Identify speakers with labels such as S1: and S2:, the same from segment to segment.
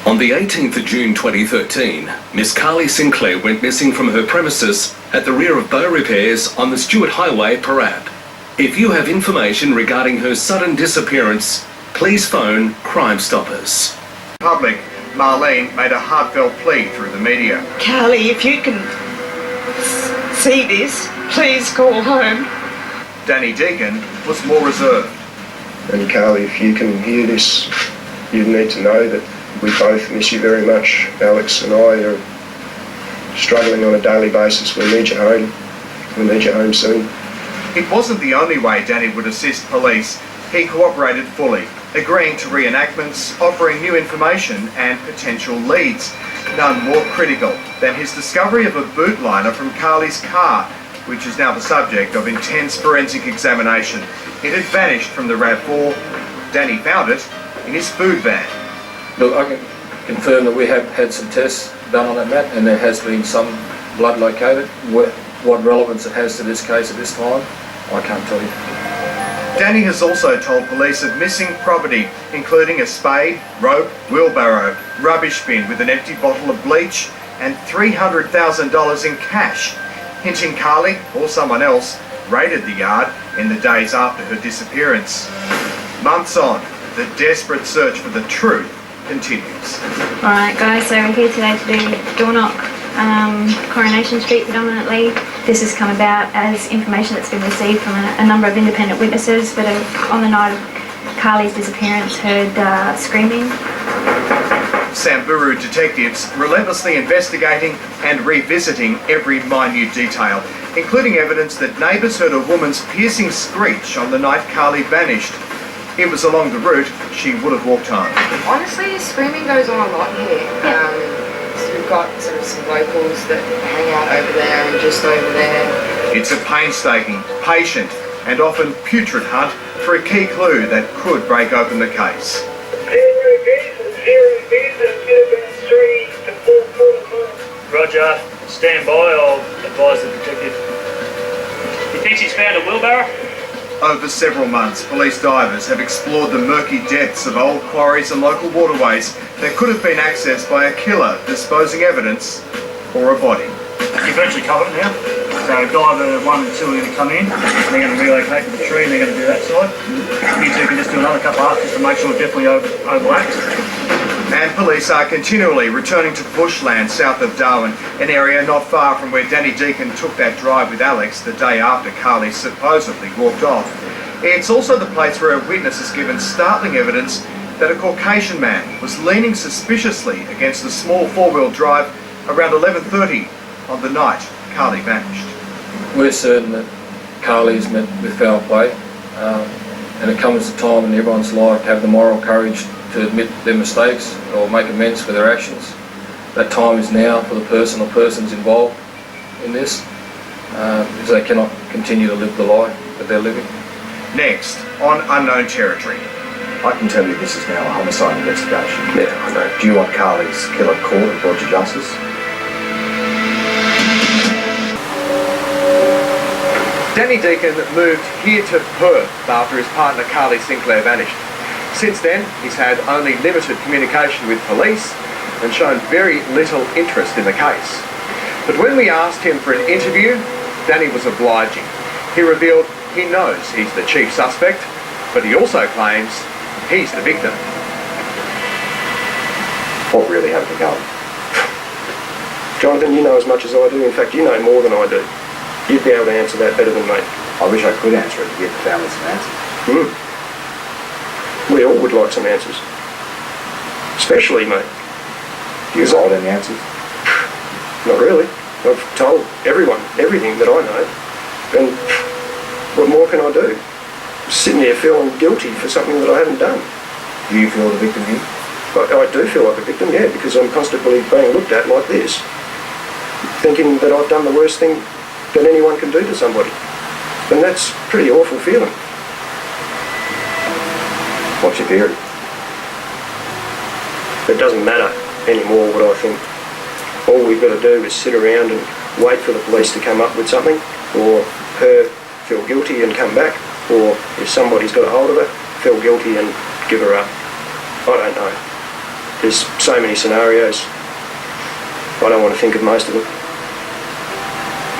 S1: On the 18th of June 2013, Miss Carlie Sinclair went missing from her premises at the rear of Bow Repairs on the Stewart Highway, Parab. If you have information regarding her sudden disappearance, please phone Crime Stoppers.
S2: Public, Marlene made a heartfelt plea through the media.
S3: Carlie, if you can see this, please call home.
S2: Danny Deacon was more reserved.
S4: And Carlie, if you can hear this, you need to know that we both miss you very much. Alex and I are struggling on a daily basis. We need you home. We need you home soon.
S2: It wasn't the only way Danny would assist police. He cooperated fully, agreeing to reenactments, offering new information and potential leads. None more critical than his discovery of a boot liner from Carlie's car, which is now the subject of intense forensic examination. It had vanished from the RAV4. Danny found it in his food van.
S5: Look, I can confirm that we have had some tests done on that mat, and there has been some blood located. What relevance it has to this case at this time, I can't tell you.
S2: Danny has also told police of missing property, including a spade, rope, wheelbarrow, rubbish bin with an empty bottle of bleach, and $300,000 in cash, hinting Carlie or someone else raided the yard in the days after her disappearance. Months on, the desperate search for the truth continues.
S6: Alright guys, so we're here today to do door knock, Coronation Street predominantly. This has come about as information that's been received from a number of independent witnesses that have, on the night of Carlie's disappearance, heard screaming.
S2: Samburu detectives relentlessly investigating and revisiting every minute detail, including evidence that neighbours heard a woman's piercing screech on the night Carlie vanished. It was along the route she would have walked home.
S7: Honestly, screaming goes on a lot here. So we've got sort of some locals that hang out over there and just over there.
S2: It's a painstaking, patient and often putrid hunt for a key clue that could break open the case.
S8: Roger, stand by, I'll advise the detective. He thinks he's found a wheelbarrow?
S2: Over several months, police divers have explored the murky depths of old quarries and local waterways that could have been accessed by a killer disposing evidence or a body.
S8: You've virtually covered it now. So diver 1 and 2 are going to come in, they're going to relocate to the tree and they're going to do that side. You two can just do another couple of just to make sure it definitely overlaps.
S2: And police are continually returning to bushland south of Darwin, an area not far from where Danny Deacon took that drive with Alex the day after Carlie supposedly walked off. It's also the place where a witness has given startling evidence that a Caucasian man was leaning suspiciously against a small four-wheel drive around 11:30 on the night Carlie vanished.
S5: We're certain that Carlie's met with foul play, and it comes a time in everyone's life to have the moral courage to admit their mistakes or make amends for their actions. That time is now for the person or persons involved in this, because they cannot continue to live the lie that they're living.
S2: Next, on unknown territory.
S9: I can tell you this is now a homicide investigation.
S4: Yeah, I know.
S9: Do you want Carlie's killer caught and brought to justice?
S2: Danny Deacon moved here to Perth after his partner Carlie Sinclair vanished. Since then, he's had only limited communication with police and shown very little interest in the case. But when we asked him for an interview, Danny was obliging. He revealed he knows he's the chief suspect, but he also claims he's the victim.
S9: What really happened to Carlie?
S4: Jonathan, you know as much as I do. In fact, you know more than I do. You'd be able to answer that better than me.
S9: I wish I could answer it to give the family some answers.
S4: We all would like some answers. Especially me.
S9: Do you hold any answers?
S4: Not really. I've told everyone everything that I know. And what more can I do? I'm sitting there feeling guilty for something that I haven't done.
S9: Do you feel the victim here?
S4: I do feel like a victim, yeah, because I'm constantly being looked at like this. Thinking that I've done the worst thing that anyone can do to somebody. And that's a pretty awful feeling.
S9: What's your theory?
S4: It doesn't matter anymore what I think. All we've got to do is sit around and wait for the police to come up with something, or her feel guilty and come back, or if somebody's got a hold of her, feel guilty and give her up. I don't know. there's so many scenarios. I don't want to think of most of them.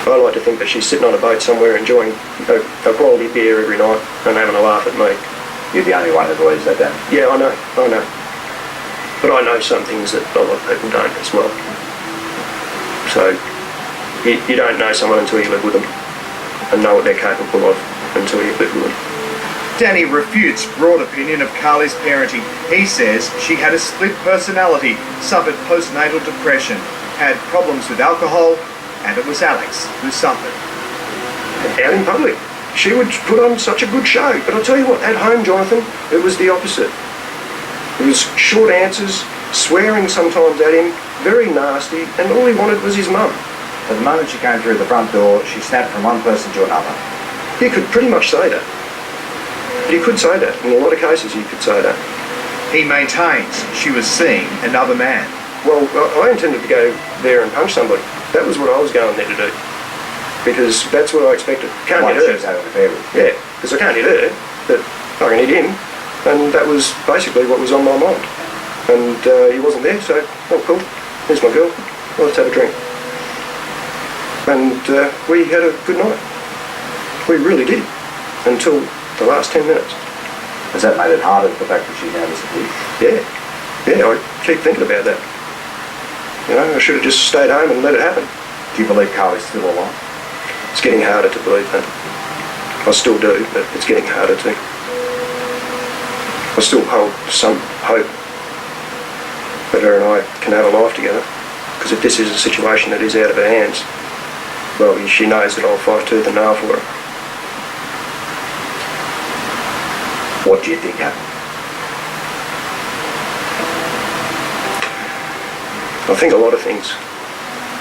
S4: I like to think that she's sitting on a boat somewhere enjoying a quality beer every night and having a laugh at me.
S9: You're the only one that believes that, Dan.
S4: Yeah, I know. But I know some things that a lot of people don't as well. So you don't know someone until you live with them and know what they're capable of until you live with them.
S2: Danny refutes broad opinion of Carlie's parenting. He says she had a split personality, suffered postnatal depression, had problems with alcohol, and it was Alex who suffered.
S4: Out in public, she would put on such a good show. But I'll tell you what, at home, Jonathan, it was the opposite. It was short answers, swearing sometimes at him, very nasty, and all he wanted was his mum.
S9: At the moment she came through the front door, she snapped from one person to another.
S4: You could pretty much say that. You could say that. In a lot of cases, you could say that.
S2: He maintains she was seeing another man.
S4: Well, I intended to go there and punch somebody. That was what I was going there to do. Because that's what I expected. Can't hit her.
S9: She was having an affair with.
S4: Yeah, because I can't hit her, but I can hit him. And that was basically what was on my mind. And he wasn't there, so, oh cool, here's my girl, let's have a drink. And we had a good night. We really did, until the last 10 minutes.
S9: Has that made it harder, the fact that she's now disappeared?
S4: Yeah, I keep thinking about that. You know, I should have just stayed home and let it happen.
S9: Do you believe Carlie's still alive?
S4: It's getting harder to believe that. I still do, but it's getting harder to. I still hold some hope that her and I can have a life together. Because if this is a situation that is out of her hands, well, she knows that I'll fight tooth and nail for her.
S9: What do you think happened?
S4: I think a lot of things.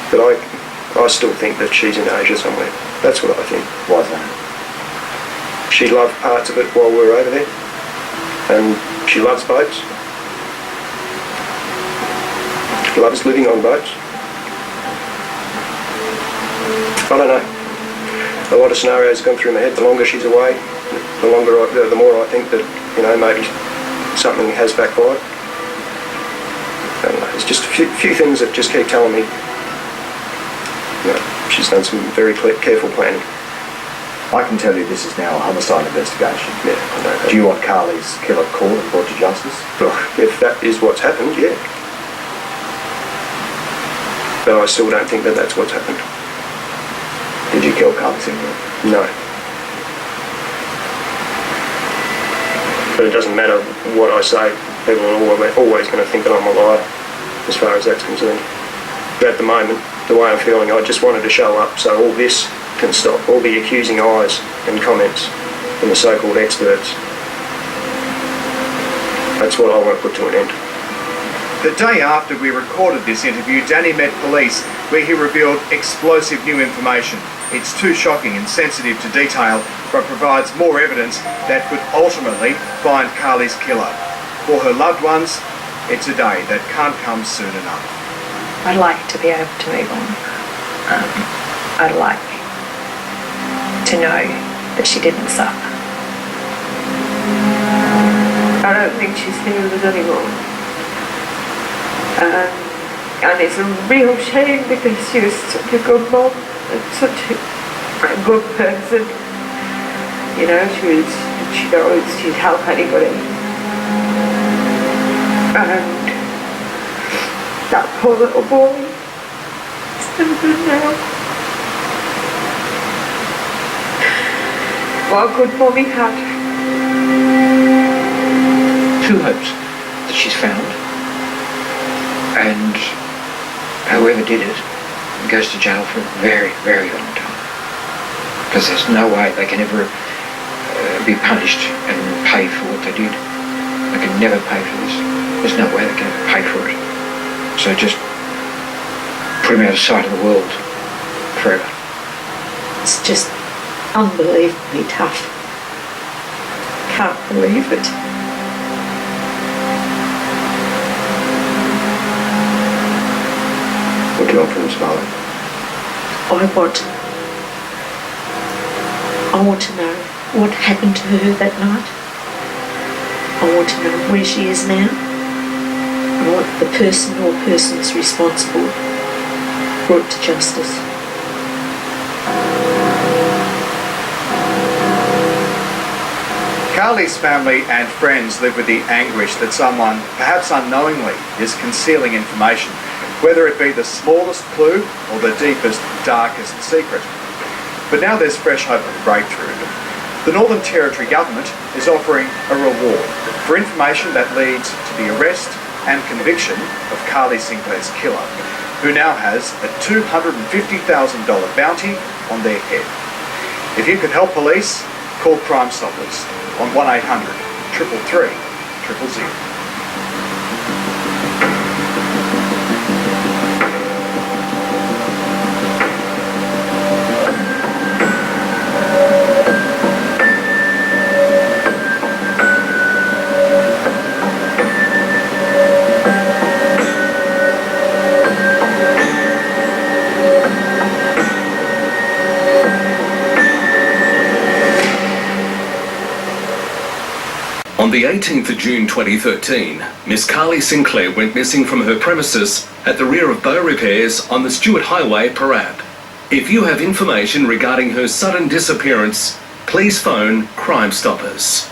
S4: But I still think that she's in Asia somewhere. That's what I think.
S9: Why's that?
S4: She loved parts of it while we were over there. And she loves boats. Loves living on boats. I don't know. A lot of scenarios have gone through my head. The longer she's away, the more I think that, you know, maybe something has backfired. I don't know. It's just a few things that just keep telling me, you know, she's done some very careful planning.
S9: I can tell you this is now a homicide investigation.
S4: Yeah, I know that.
S9: Do you want Carlie's killer caught and brought to justice?
S4: Well, if that is what's happened, yeah. But I still don't think that that's what's happened.
S9: Did you kill Carlie Sinclair?
S4: No. But it doesn't matter what I say. People are always going to think that I'm a liar, as far as that's concerned. But at the moment, the way I'm feeling, I just wanted to show up so all this can stop. All the accusing eyes and comments from the so-called experts. That's what I want to put to an end.
S2: The day after we recorded this interview, Danny met police where he revealed explosive new information. It's too shocking and sensitive to detail, but provides more evidence that could ultimately find Carlie's killer. For her loved ones, it's a day that can't come soon enough.
S3: I'd like to be able to move on. I'd like to know that she didn't suffer. I don't think she's here with us anymore. And it's a real shame because she was such a good mom and such a good person. You know, she knows she'd help anybody. And that poor little boy is no good now. What a good mom he had.
S10: Two hopes that she's found, and whoever did it goes to jail for a very, very long time, because there's no way they can ever be punished and pay for what they did. They can never pay for this. There's no way they can ever pay for it. So just put them out of sight of the world forever.
S3: It's just unbelievably tough. Can't believe it.
S4: What do you want from us, Carlie?
S3: I want to know what happened to her that night. I want to know where she is now. I I want the person or persons responsible brought to justice.
S2: Carlie's family and friends live with the anguish that someone, perhaps unknowingly, is concealing information, whether it be the smallest clue or the deepest, darkest secret. But now there's fresh hope of breakthrough. The Northern Territory Government is offering a reward for information that leads to the arrest and conviction of Carlie Sinclair's killer, who now has a $250,000 bounty on their head. If you could help police, call Crime Stoppers on 1800 333 000.
S1: On the 18th of June 2013, Miss Carlie Sinclair went missing from her premises at the rear of Bow Repairs on the Stewart Highway, Parap. If you have information regarding her sudden disappearance, please phone Crime Stoppers.